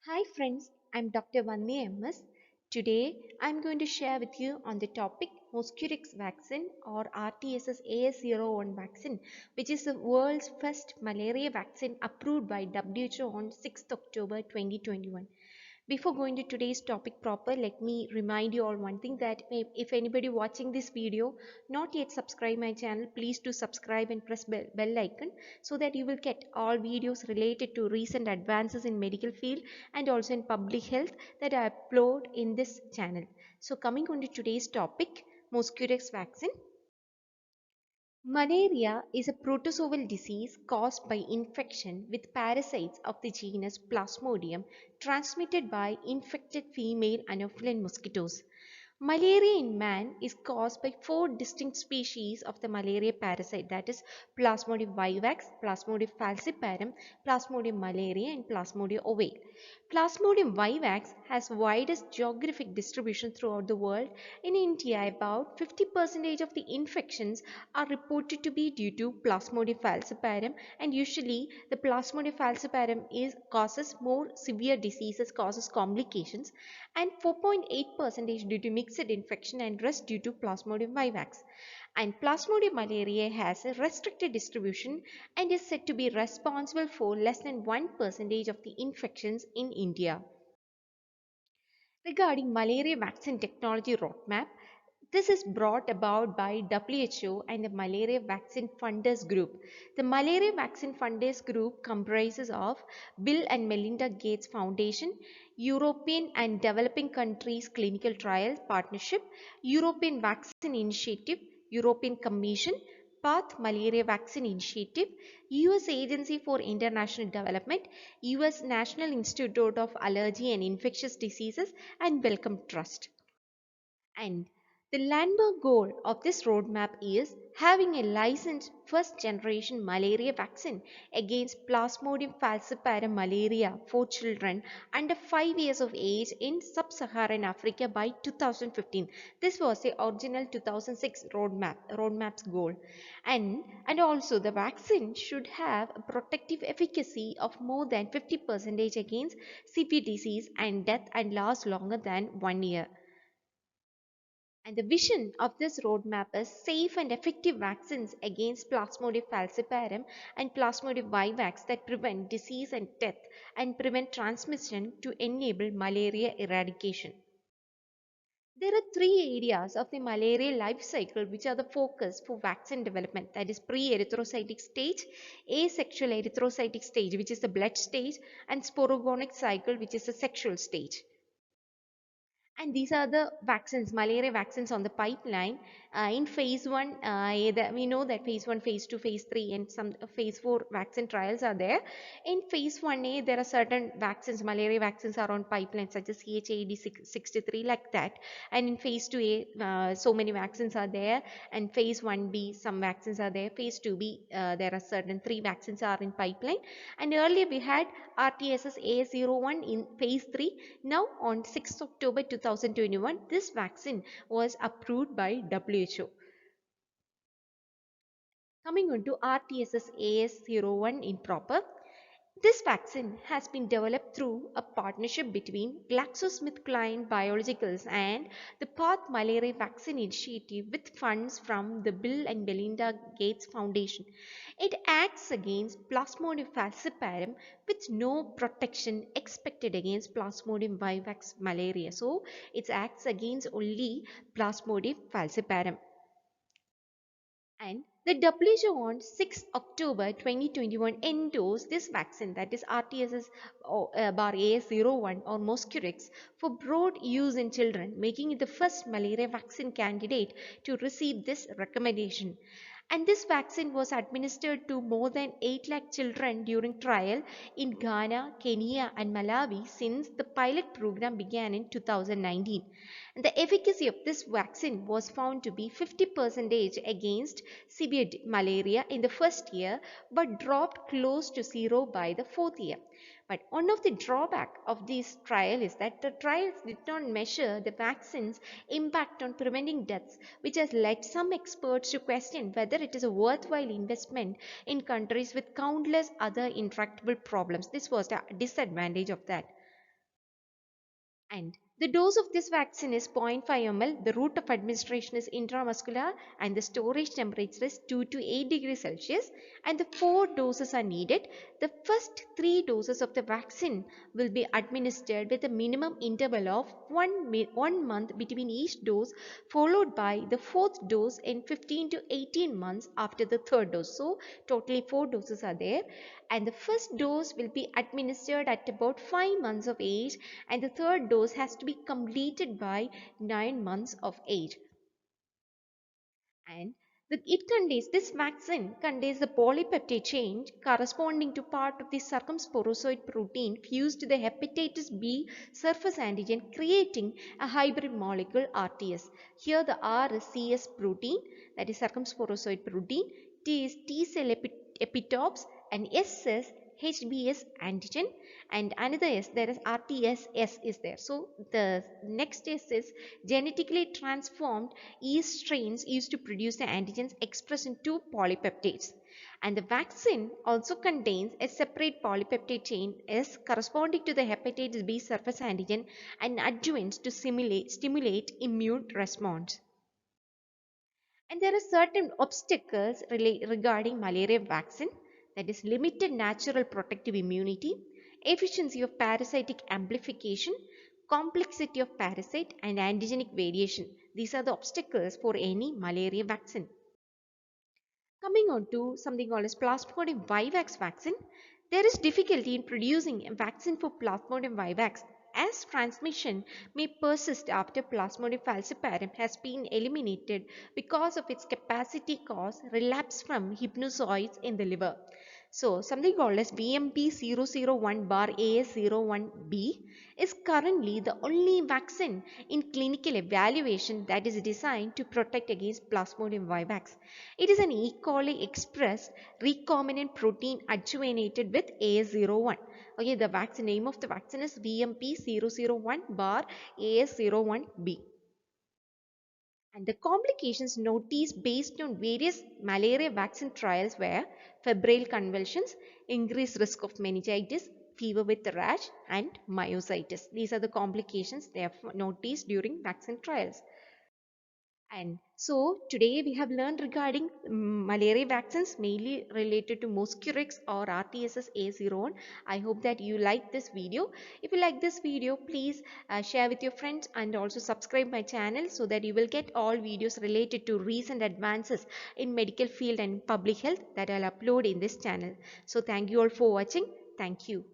Hi friends, I'm Dr. Vanni MS. Today I'm going to share with you on the topic MOSQUIRIX vaccine or RTSS AS01 vaccine, which is the world's first malaria vaccine approved by WHO on 6th October 2021. Before going to today's topic proper, let me remind you all one thing that if anybody watching this video not yet subscribe my channel, please do subscribe and press bell icon so that you will get all videos related to recent advances in medical field and also in public health that I upload in this channel. So coming on to today's topic, MOSQUIRIX vaccine. Malaria is a protozoal disease caused by infection with parasites of the genus Plasmodium transmitted by infected female Anopheles mosquitoes. Malaria in man is caused by four distinct species of the malaria parasite, that is Plasmodium vivax, Plasmodium falciparum, Plasmodium malariae and Plasmodium ovale. Plasmodium vivax has widest geographic distribution throughout the world. In India, about 50% of the infections are reported to be due to Plasmodium falciparum, and usually the Plasmodium falciparum causes more severe diseases, causes complications, and 4.8% due to mixed infection and rest due to Plasmodium vivax. And Plasmodium malariae has a restricted distribution and is said to be responsible for less than 1% of the infections in India. Regarding malaria vaccine technology roadmap, this is brought about by WHO and the Malaria Vaccine Funders Group. The Malaria Vaccine Funders Group comprises of Bill and Melinda Gates Foundation, European and Developing Countries Clinical Trial Partnership, European Vaccine Initiative, European Commission, Path Malaria Vaccine Initiative, US Agency for International Development, US National Institute of Allergy and Infectious Diseases, and Wellcome Trust. And the landmark goal of this roadmap is having a licensed first generation malaria vaccine against Plasmodium falciparum malaria for children under 5 years of age in sub-Saharan Africa by 2015. This was the original 2006 roadmap's goal. And also the vaccine should have a protective efficacy of more than 50% against severe disease and death and last longer than 1 year. And the vision of this roadmap is safe and effective vaccines against Plasmodium falciparum and Plasmodium vivax that prevent disease and death and prevent transmission to enable malaria eradication. There are three areas of the malaria life cycle which are the focus for vaccine development, that is pre-erythrocytic stage, asexual erythrocytic stage which is the blood stage, and sporogonic cycle which is the sexual stage. And these are the vaccines, malaria vaccines on the pipeline. In phase 1, we know that phase 1, phase 2, phase 3 and some phase 4 vaccine trials are there. In phase 1A, there are certain vaccines, malaria vaccines are on pipeline such as CHAD 63 like that. And in phase 2A, so many vaccines are there. And phase 1B, some vaccines are there. Phase 2B, there are certain 3 vaccines are in pipeline. And earlier we had RTSS A01 in phase 3. Now on 6th October 2021, this vaccine was approved by WHO. Coming on to RTSS AS01 in proper. This vaccine has been developed through a partnership between GlaxoSmithKline Biologicals and the Path Malaria Vaccine Initiative with funds from the Bill and Melinda Gates Foundation. It acts against Plasmodium falciparum with no protection expected against Plasmodium vivax malaria. So, it acts against only Plasmodium falciparum. And the WHO on 6 October 2021 endorsed this vaccine, that is RTSS bar AS01 or MOSQUIRIX, for broad use in children, making it the first malaria vaccine candidate to receive this recommendation. And this vaccine was administered to more than 8 lakh children during trial in Ghana, Kenya and Malawi since the pilot program began in 2019. And the efficacy of this vaccine was found to be 50% against severe malaria in the first year but dropped close to zero by the fourth year. But one of the drawbacks of this trial is that the trials did not measure the vaccine's impact on preventing deaths, which has led some experts to question whether it is a worthwhile investment in countries with countless other intractable problems. This was the disadvantage of that. And the dose of this vaccine is 0.5 ml. The route of administration is intramuscular and the storage temperature is 2 to 8 degrees Celsius. And the 4 doses are needed. The first 3 doses of the vaccine will be administered with a minimum interval of 1 month between each dose, followed by the 4th dose in 15 to 18 months after the 3rd dose. So totally 4 doses are there, and the first dose will be administered at about 5 months of age, and the 3rd dose has to be completed by 9 months of age. And this vaccine contains the polypeptide chain corresponding to part of the circumsporozoid protein fused to the hepatitis B surface antigen, creating a hybrid molecule RTS. Here the R is CS protein, that is circumsporozoid protein, T is T cell epitopes, and S is HBS antigen, and another S, there is RTSS is there. So the next S is genetically transformed yeast strains used to produce the antigens expressed in 2 polypeptides. And the vaccine also contains a separate polypeptide chain S corresponding to the hepatitis B surface antigen and adjuvants to stimulate immune response. And there are certain obstacles regarding malaria vaccine, that is limited natural protective immunity, efficiency of parasitic amplification, complexity of parasite and antigenic variation. These are the obstacles for any malaria vaccine. Coming on to something called as Plasmodium vivax vaccine, there is difficulty in producing a vaccine for Plasmodium vivax as transmission may persist after Plasmodium falciparum has been eliminated because of its capacity cause relapse from hypnozoites in the liver. So something called as VMP001-AS01B is currently the only vaccine in clinical evaluation that is designed to protect against Plasmodium vivax. It is an E. coli expressed recombinant protein adjuvanted with AS01. Okay, the vaccine name of the vaccine is VMP001-AS01B. And the complications noticed based on various malaria vaccine trials were febrile convulsions, increased risk of meningitis, fever with rash, and myositis. These are the complications they have noticed during vaccine trials. And so today we have learned regarding malaria vaccines mainly related to MOSQUIRIX or RTSS A01. I hope that you like this video. If you like this video, please share with your friends and also subscribe my channel so that you will get all videos related to recent advances in medical field and public health that I'll upload in this channel. So thank you all for watching. Thank you.